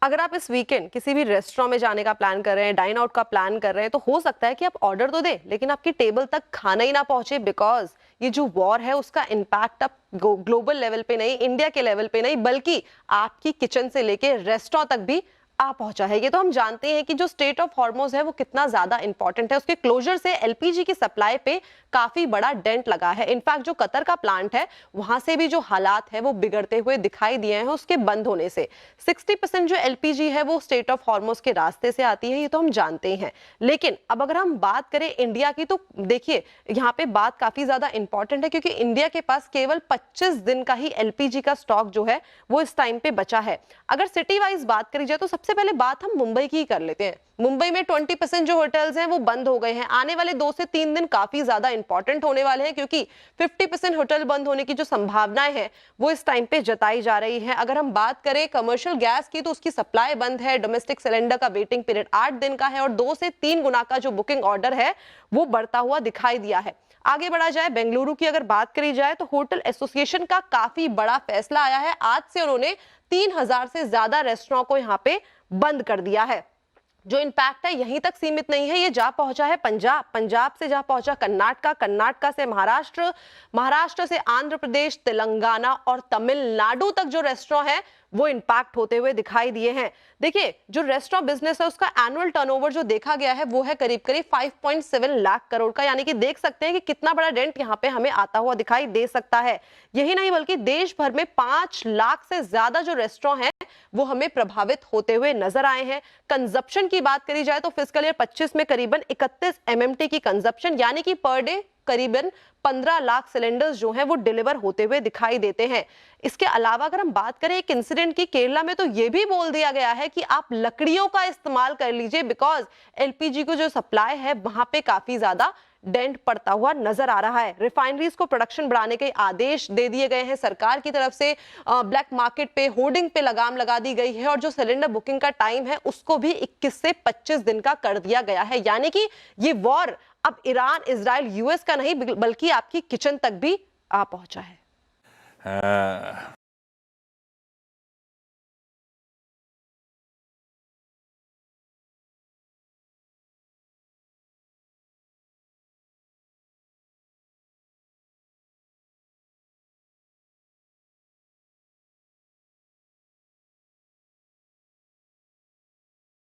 अगर आप इस वीकेंड किसी भी रेस्टोरेंट में जाने का प्लान कर रहे हैं, डाइन आउट का प्लान कर रहे हैं, तो हो सकता है कि आप ऑर्डर तो दें लेकिन आपकी टेबल तक खाना ही ना पहुंचे, बिकॉज ये जो वॉर है उसका इम्पैक्ट अब ग्लोबल लेवल पे नहीं, इंडिया के लेवल पे नहीं, बल्कि आपकी किचन से लेके रेस्टोरेंट तक भी आ पहुंचा है। ये तो हम जानते हैं कि जो स्टेट ऑफ हॉर्मोज है वो कितना ज्यादा इंपॉर्टेंट है। उसके क्लोजर से एलपीजी की सप्लाई पे काफी बड़ा डेंट लगा है। इनफैक्ट जो कतर का प्लांट है वहां से भी जो हालात है वो बिगड़ते हुए दिखाई दिए हैं उसके बंद होने से। 60% जो एलपीजी है वो स्टेट ऑफ हॉर्मोज के रास्ते से आती है, ये तो हम जानते हैं। लेकिन अब अगर हम बात करें इंडिया की, तो देखिए यहाँ पे बात काफी ज्यादा इंपॉर्टेंट है, क्योंकि इंडिया के पास केवल 25 दिन का ही एलपीजी का स्टॉक जो है वो इस टाइम पे बचा है। अगर सिटी वाइज बात करी जाए तो सबसे पहले बात हम मुंबई की ही कर लेते हैं। मुंबई में 20% जो होटल्स हैं वो बंद हो गए हैं। आने वाले 2 से 3 दिन काफी ज्यादा इंपॉर्टेंट होने वाले हैं, क्योंकि 50% होटल बंद होने की जो संभावनाएं हैं वो इस टाइम पे जताई जा रही है। अगर हम बात करें कमर्शियल गैस की, तो उसकी सप्लाई बंद है। डोमेस्टिक सिलेंडर का वेटिंग पीरियड 8 दिन का है और 2 से 3 गुना का जो बुकिंग ऑर्डर है वो बढ़ता हुआ दिखाई दिया है। आगे बढ़ा जाए, बेंगलुरु की अगर बात करी जाए तो होटल एसोसिएशन का काफी बड़ा फैसला आया है। आज से उन्होंने 3000 से ज्यादा रेस्टोरेंट को यहाँ पे बंद कर दिया है। जो इम्पैक्ट है यहीं तक सीमित नहीं है, ये जा पहुंचा है पंजाब, पंजाब से जा पहुंचा कर्नाटका, कर्नाटका से महाराष्ट्र, महाराष्ट्र से आंध्र प्रदेश, तेलंगाना और तमिलनाडु तक जो रेस्टोरेंट है वो इम्पैक्ट होते हुए दिखाई दिए हैं। देखिए जो रेस्टोरेंट बिजनेस है उसका एनुअल टर्नओवर जो देखा गया है वो है करीब करीब 5.7 लाख करोड़ का, यानी कि देख सकते हैं कि कितना बड़ा डेंट यहाँ पे हमें आता हुआ दिखाई दे सकता है। यही नहीं बल्कि देश भर में 5 लाख से ज्यादा जो रेस्टोरेंट हैं वो हमें प्रभावित होते हुए नजर आए हैं। कंजप्शन की बात करी जाए तो फिस्कल ईयर 25 में करीबन 31 एमएमटी की कंजप्शन, यानी कि पर डे करीबन 15 लाख सिलेंडर्स जो हैं वो डिलीवर होते हुए दिखाई देते हैं। इसके अलावा अगर हम बात करें एक इंसिडेंट की केरला में, तो ये भी बोल दिया गया है कि आप लकड़ियों का इस्तेमाल कर लीजिए, बिकॉज एलपीजी को जो सप्लाई है वहां पे काफी ज्यादा डेंट पड़ता हुआ नजर आ रहा है। रिफाइनरीज को प्रोडक्शन बढ़ाने के आदेश दे दिए गए हैं सरकार की तरफ से। ब्लैक मार्केट पे होर्डिंग पे लगाम लगा दी गई है और जो सिलेंडर बुकिंग का टाइम है उसको भी 21 से 25 दिन का कर दिया गया है। यानी कि ये वॉर अब ईरान, इजराइल, यूएस का नहीं बल्कि आपकी किचन तक भी आ पहुंचा है।